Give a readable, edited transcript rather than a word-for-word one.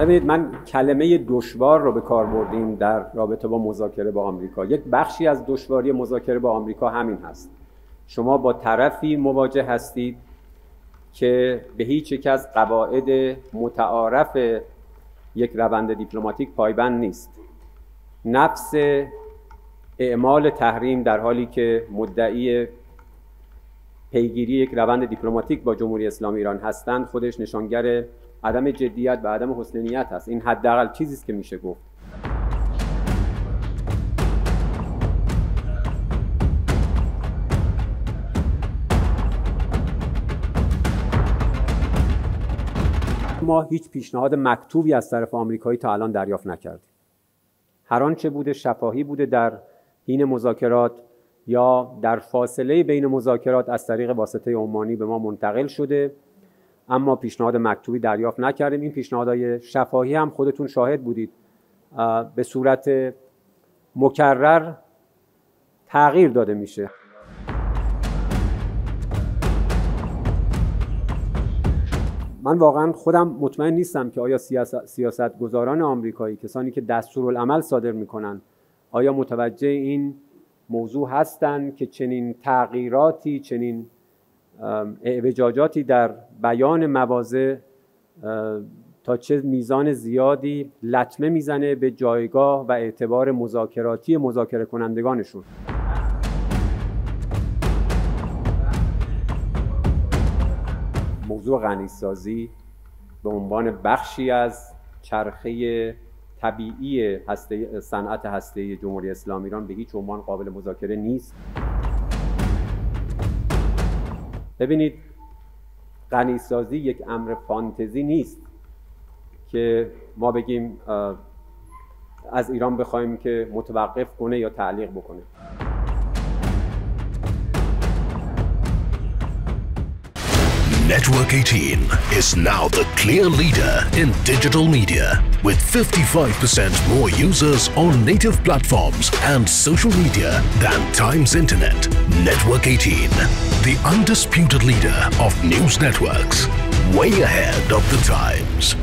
ببینید، من کلمه دشوار رو به کار بردیم در رابطه با مذاکره با آمریکا. یک بخشی از دشواری مذاکره با آمریکا همین هست. شما با طرفی مواجه هستید که به هیچ یک از قواعد متعارف یک روند دیپلماتیک پایبند نیست. نفس اعمال تحریم در حالی که مدعی پیگیری یک روند دیپلماتیک با جمهوری اسلامی ایران هستند، خودش نشانگر عدم جدیت و عدم حسن نیت هست. این حداقل چیزی است که میشه گفت. ما هیچ پیشنهاد مکتوبی از طرف آمریکایی تا الان دریافت نکردیم. هر آنچه بوده شفاهی بوده در حین مذاکرات یا در فاصله بین مذاکرات از طریق واسطه عمانی به ما منتقل شده، اما پیشنهاد مکتوبی دریافت نکردیم. این پیشنهادهای شفاهی هم خودتون شاهد بودید به صورت مکرر تغییر داده میشه. من واقعا خودم مطمئن نیستم که آیا سیاستگزاران آمریکایی، کسانی که دستورالعمل صادر میکنن، آیا متوجه این موضوع هستند که چنین تغییراتی، چنین اعوجاجاتی در بیان مواضع تا چه میزان زیادی لطمه میزنه به جایگاه و اعتبار مذاکراتی مذاکره کنندگانشون. موضوع غنیسازی به عنوان بخشی از چرخه طبیعی صنعت هسته‌ای جمهوری اسلامی ایران به هیچ عنوان قابل مذاکره نیست. ببینید، غنیسازی یک امر فانتزی نیست که ما بگیم از ایران بخوایم که متوقف کنه یا تعلیق بکنه. Network 18 is now the clear leader in digital media with 55% more users on native platforms and social media than Times Internet. Network 18, the undisputed leader of news networks, way ahead of the times.